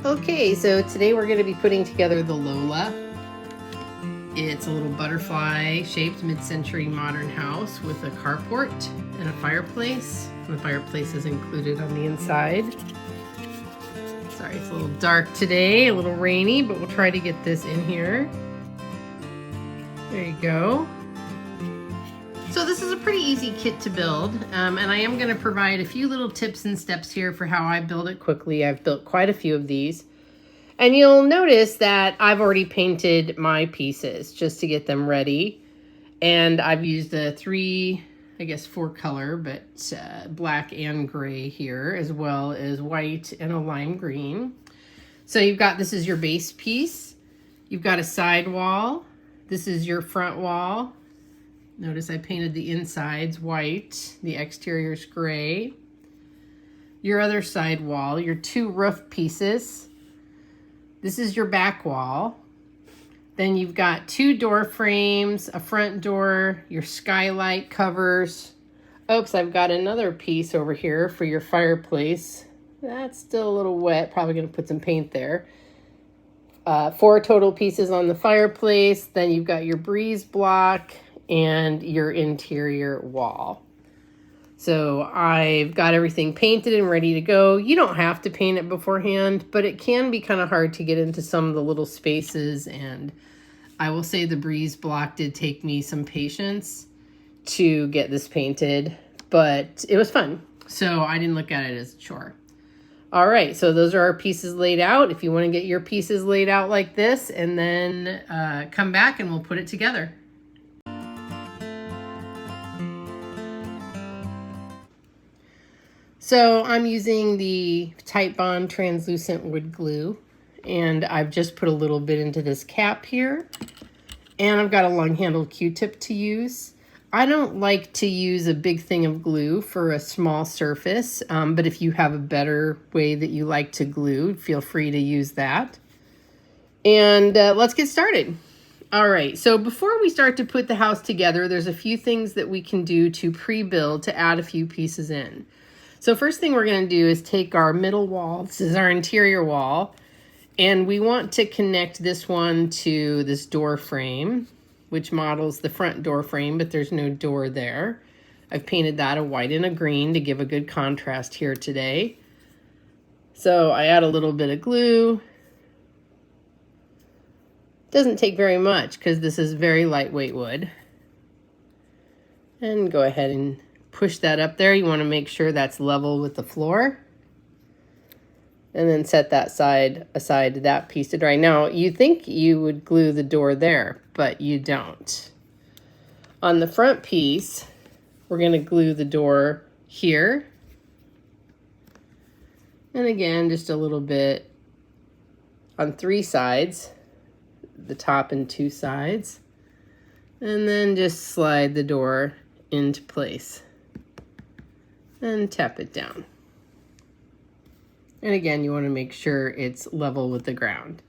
Okay, so today we're going to be putting together the Lola. It's a little butterfly-shaped mid-century modern house with a carport and a fireplace. The fireplace is included on the inside. Sorry, it's a little dark today, a little rainy, but we'll try to get this in here. There you go. So this is a pretty easy kit to build, and I am going to provide a few little tips and steps here for how I build it quickly. I've built quite a few of these. And you'll notice that I've already painted my pieces just to get them ready. And I've used a four color, but black and gray here, as well as white and a lime green. So this is your base piece. You've got a side wall. This is your front wall. Notice I painted the insides white, the exterior's gray. Your other side wall, your two roof pieces. This is your back wall. Then you've got two door frames, a front door, your skylight covers. Oops, I've got another piece over here for your fireplace. That's still a little wet, probably gonna put some paint there. 4 total pieces on the fireplace. Then you've got your breeze block and your interior wall. So I've got everything painted and ready to go. You don't have to paint it beforehand, but it can be kind of hard to get into some of the little spaces. And I will say the breeze block did take me some patience to get this painted, but it was fun. So I didn't look at it as a chore. All right, so those are our pieces laid out. If you want to get your pieces laid out like this, and then come back and we'll put it together. So I'm using the Titebond translucent wood glue, and I've just put a little bit into this cap here, and I've got a long-handled Q-tip to use. I don't like to use a big thing of glue for a small surface, but if you have a better way that you like to glue, feel free to use that. And let's get started. All right, so before we start to put the house together, there's a few things that we can do to pre-build to add a few pieces in. So first thing we're going to do is take our middle wall. This is our interior wall. And we want to connect this one to this door frame, which models the front door frame, but there's no door there. I've painted that a white and a green to give a good contrast here today. So I add a little bit of glue. Doesn't take very much because this is very lightweight wood. And go ahead and push that up there. You want to make sure that's level with the floor. And then set that side aside, that piece to dry. Now, you think you would glue the door there, but you don't. On the front piece, we're going to glue the door here. And again, just a little bit on 3 sides, the top and 2 sides. And then just slide the door into place. And tap it down. And again, you want to make sure it's level with the ground.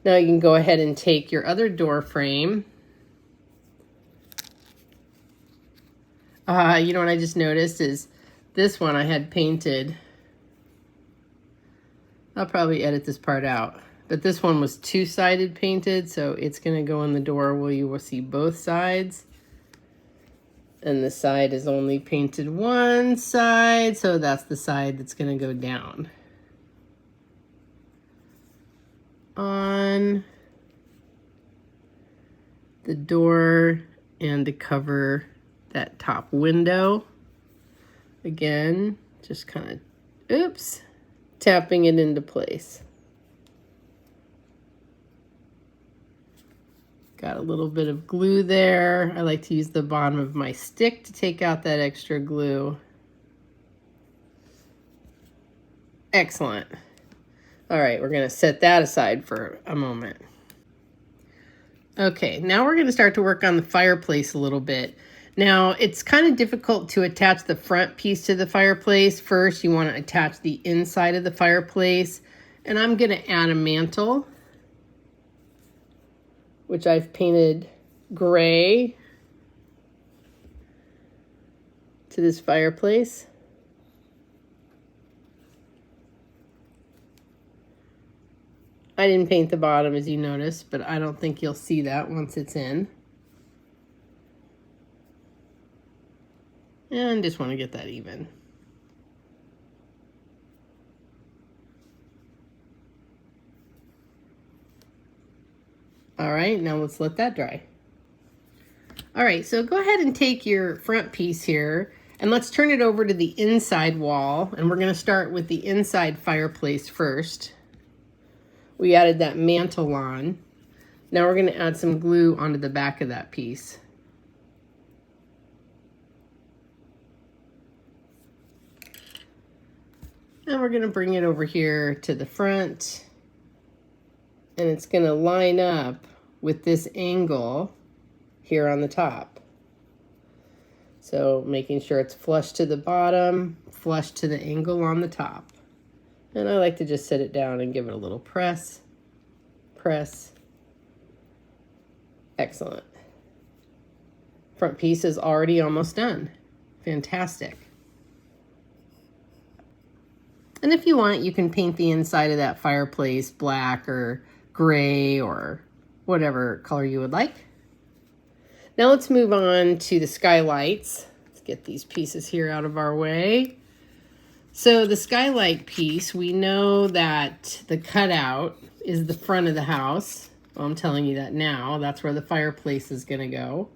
Now you can go ahead and take your other door frame. You know what I just noticed is this one I had painted. I'll probably edit this part out. But this one was 2-sided painted, so it's going to go in the door where you will see both sides. And the side is only painted one side, so that's the side that's going to go down. On the door and to cover that top window. Again, just kind of, tapping it into place. Got a little bit of glue there. I like to use the bottom of my stick to take out that extra glue. Excellent. All right, we're going to set that aside for a moment. Okay, now we're going to start to work on the fireplace a little bit. Now, it's kind of difficult to attach the front piece to the fireplace. First, you want to attach the inside of the fireplace. And I'm going to add a mantle, which I've painted gray to this fireplace. I didn't paint the bottom, as you noticed, but I don't think you'll see that once it's in. And just want to get that even. All right, now let's let that dry. All right, so go ahead and take your front piece here and let's turn it over to the inside wall. And we're going to start with the inside fireplace first. We added that mantle on. Now we're going to add some glue onto the back of that piece. And we're going to bring it over here to the front. And it's going to line up with this angle here on the top. So making sure it's flush to the bottom, flush to the angle on the top. And I like to just sit it down and give it a little press, press. Excellent. Front piece is already almost done. Fantastic. And if you want, you can paint the inside of that fireplace black or gray or whatever color you would like. Now let's move on to the skylights. Let's get these pieces here out of our way. So the skylight piece, we know that the cutout is the front of the house. Well, I'm telling you that now. That's where the fireplace is going to go.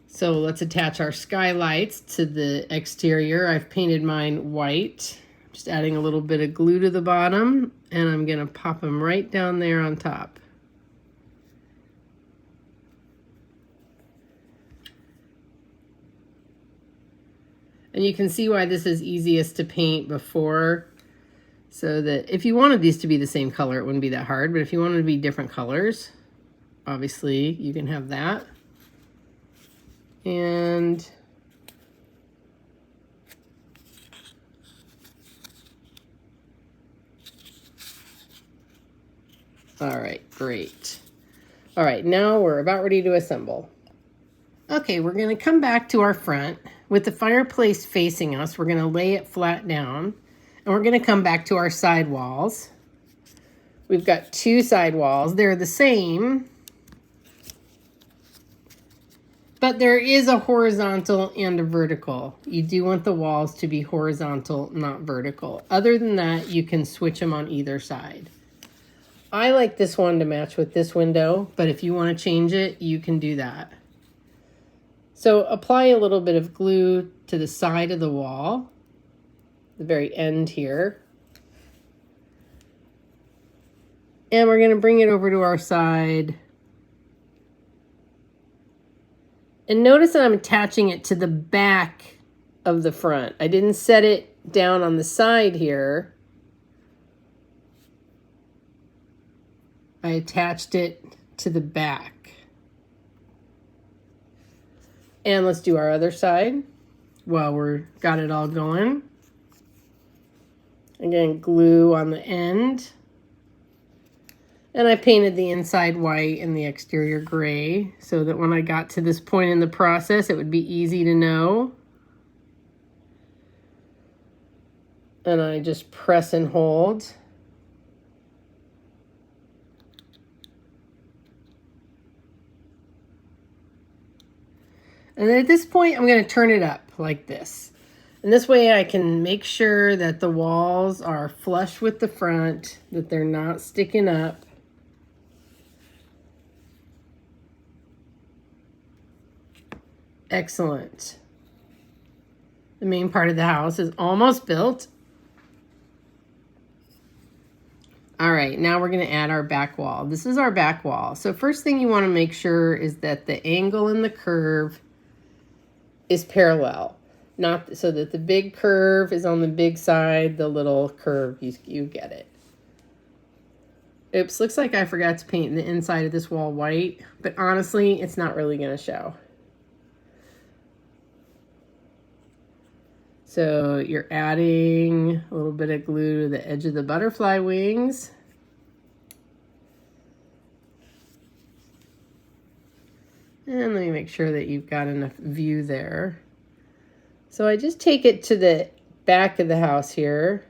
So let's attach our skylights to the exterior. I've painted mine white. Just adding a little bit of glue to the bottom, and I'm going to pop them right down there on top. And you can see why this is easiest to paint before, so that if you wanted these to be the same color, it wouldn't be that hard. But if you wanted to be different colors, obviously you can have that. And all right, great. All right, now we're about ready to assemble. Okay, we're going to come back to our front. With the fireplace facing us, we're going to lay it flat down. And we're going to come back to our side walls. We've got two side walls. They're the same, but there is a horizontal and a vertical. You do want the walls to be horizontal, not vertical. Other than that, you can switch them on either side. I like this one to match with this window, but if you want to change it, you can do that. So apply a little bit of glue to the side of the wall, the very end here. And we're going to bring it over to our side. And notice that I'm attaching it to the back of the front. I didn't set it down on the side here. I attached it to the back. And let's do our other side while we're got it all going. Again, glue on the end. And I painted the inside white and the exterior gray so that when I got to this point in the process, it would be easy to know. And I just press and hold. And at this point, I'm going to turn it up like this. And this way I can make sure that the walls are flush with the front, that they're not sticking up. Excellent. The main part of the house is almost built. All right, now we're going to add our back wall. This is our back wall. So first thing you want to make sure is that the angle and the curve is parallel, not so that the big curve is on the big side, the little curve, you get it. Oops, looks like I forgot to paint the inside of this wall white, but honestly, it's not really going to show. So you're adding a little bit of glue to the edge of the butterfly wings. And let me make sure that you've got enough view there. So I just take it to the back of the house here.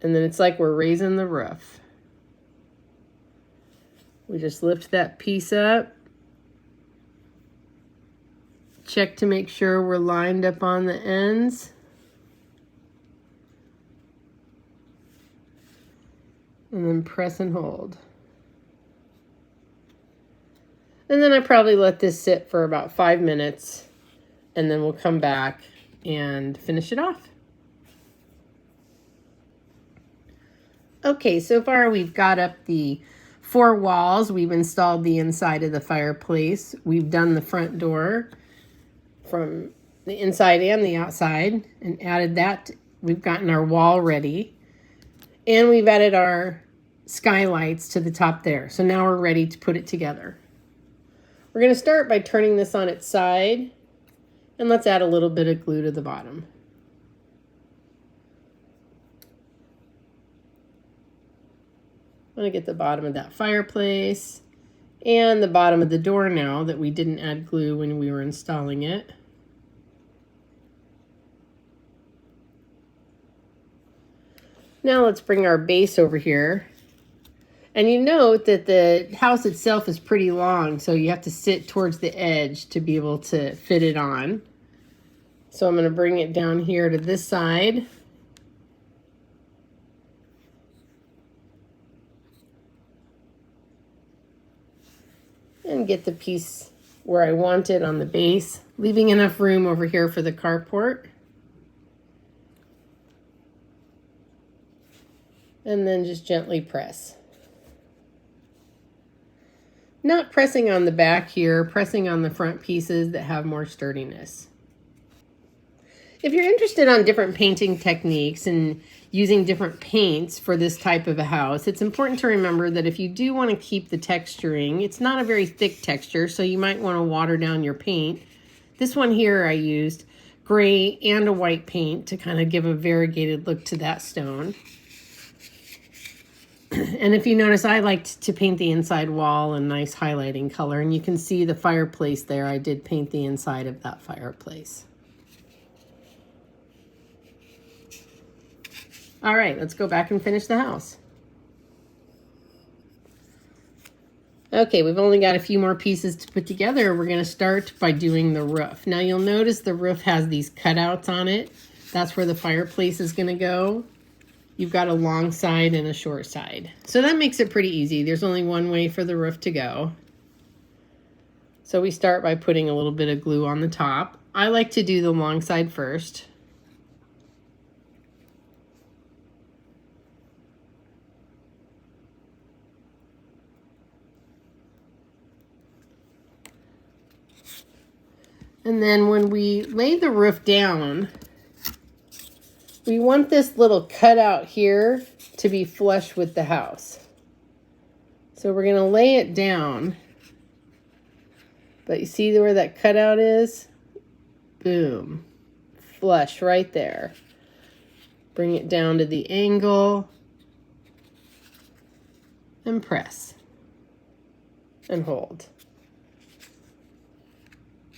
And then it's like we're raising the roof. We just lift that piece up. Check to make sure we're lined up on the ends. And then press and hold. And then I probably let this sit for about 5 minutes, and then we'll come back and finish it off. Okay, so far we've got up the 4 walls. We've installed the inside of the fireplace. We've done the front door from the inside and the outside and added that. We've gotten our wall ready. And we've added our skylights to the top there. So now we're ready to put it together. We're going to start by turning this on its side, and let's add a little bit of glue to the bottom. I'm going to get the bottom of that fireplace and the bottom of the door now that we didn't add glue when we were installing it. Now let's bring our base over here. And you note that the house itself is pretty long, so you have to sit towards the edge to be able to fit it on. So I'm going to bring it down here to this side. And get the piece where I want it on the base, leaving enough room over here for the carport. And then just gently press. Not pressing on the back here, pressing on the front pieces that have more sturdiness. If you're interested on different painting techniques and using different paints for this type of a house, it's important to remember that if you do want to keep the texturing, it's not a very thick texture, so you might want to water down your paint. This one here I used gray and a white paint to kind of give a variegated look to that stone. And if you notice, I liked to paint the inside wall a nice highlighting color, and you can see the fireplace there. I did paint the inside of that fireplace. All right, let's go back and finish the house. Okay, we've only got a few more pieces to put together. We're going to start by doing the roof. Now you'll notice the roof has these cutouts on it. That's where the fireplace is going to go. You've got a long side and a short side. So that makes it pretty easy. There's only one way for the roof to go. So we start by putting a little bit of glue on the top. I like to do the long side first. And then when we lay the roof down, we want this little cutout here to be flush with the house. So we're going to lay it down. But you see where that cutout is? Boom. Flush right there. Bring it down to the angle. And press. And hold.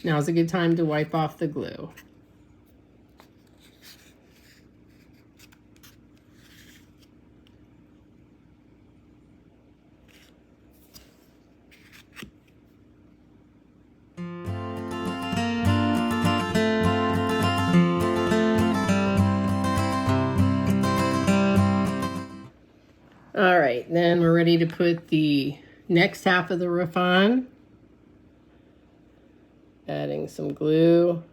Now's a good time to wipe off the glue. All right, then we're ready to put the next half of the roof on. Adding some glue.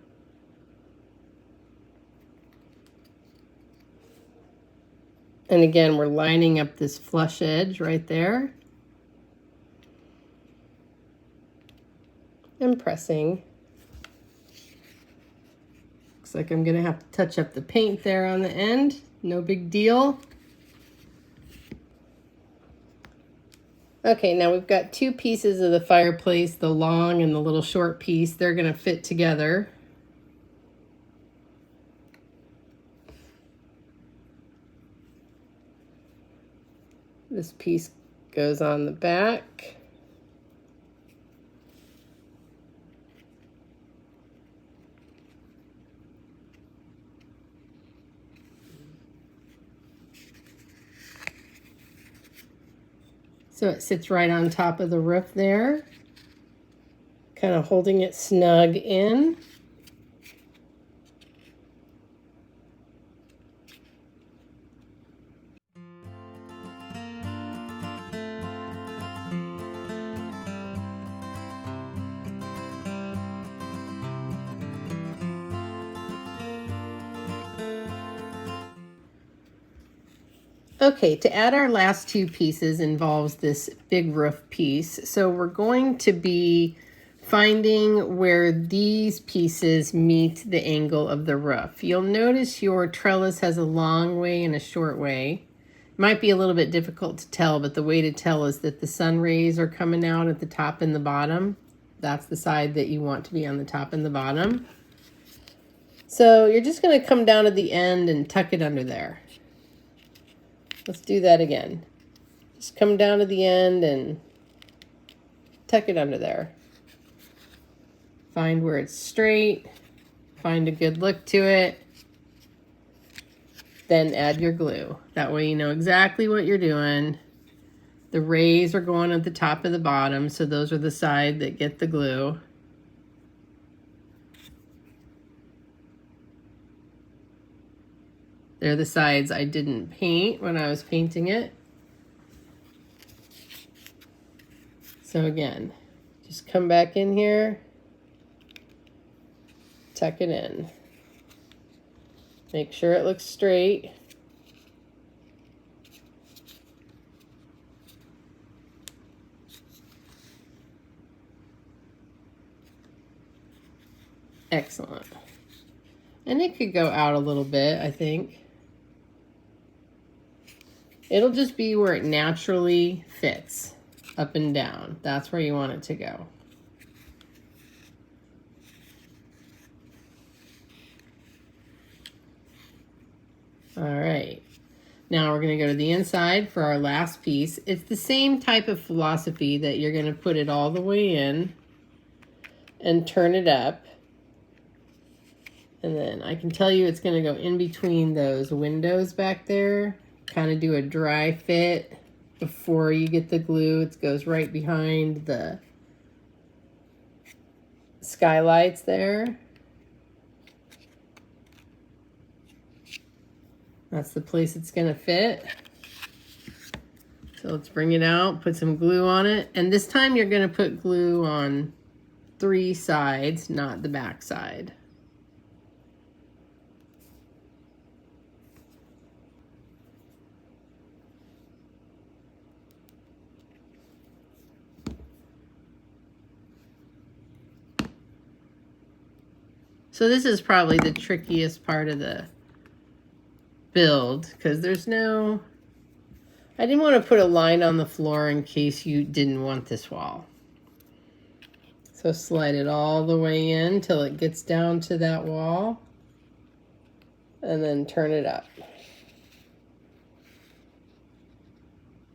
And again, we're lining up this flush edge right there. And pressing. Looks like I'm gonna have to touch up the paint there on the end. No big deal. Okay, now we've got two pieces of the fireplace, the long and the little short piece. They're going to fit together. This piece goes on the back. So it sits right on top of the roof there, kind of holding it snug in. Okay, to add our last two pieces involves this big roof piece. So we're going to be finding where these pieces meet the angle of the roof. You'll notice your trellis has a long way and a short way. It might be a little bit difficult to tell, but the way to tell is that the sun rays are coming out at the top and the bottom. That's the side that you want to be on the top and the bottom. So you're just going to come down to the end and tuck it under there. Let's do that again. Just come down to the end and tuck it under there. Find where it's straight. Find a good look to it. Then add your glue. That way you know exactly what you're doing. The rays are going at the top and the bottom, so those are the side that get the glue. They're the sides I didn't paint when I was painting it. So again, just come back in here, tuck it in. Make sure it looks straight. Excellent. And it could go out a little bit, I think. It'll just be where it naturally fits, up and down. That's where you want it to go. All right. Now we're going to go to the inside for our last piece. It's the same type of philosophy that you're going to put it all the way in and turn it up. And then I can tell you it's going to go in between those windows back there. Kind of do a dry fit before you get the glue. It goes right behind the skylights there. That's the place it's going to fit. So let's bring it out, put some glue on it. And this time you're going to put glue on 3 sides, not the back side. So this is probably the trickiest part of the build because there's no, I didn't want to put a line on the floor in case you didn't want this wall. So slide it all the way in till it gets down to that wall and then turn it up.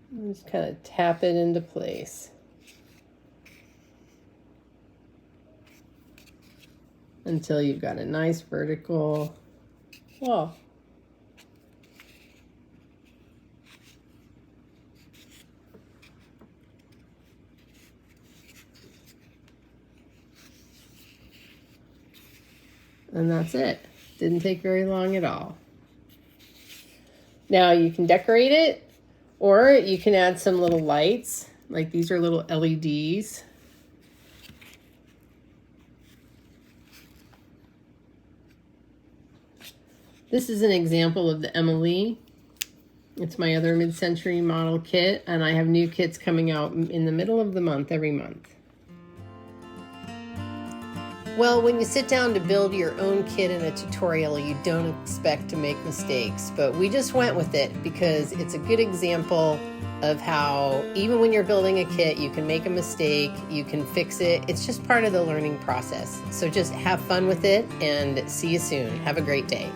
And just kind of tap it into place. Until you've got a nice vertical wall. And that's it. Didn't take very long at all. Now you can decorate it, or you can add some little lights. Like these are little LEDs. This is an example of the Emily. It's my other mid-century model kit, and I have new kits coming out in the middle of the month every month. Well, when you sit down to build your own kit in a tutorial, you don't expect to make mistakes, but we just went with it because it's a good example of how even when you're building a kit, you can make a mistake, you can fix it. It's just part of the learning process. So just have fun with it and see you soon. Have a great day.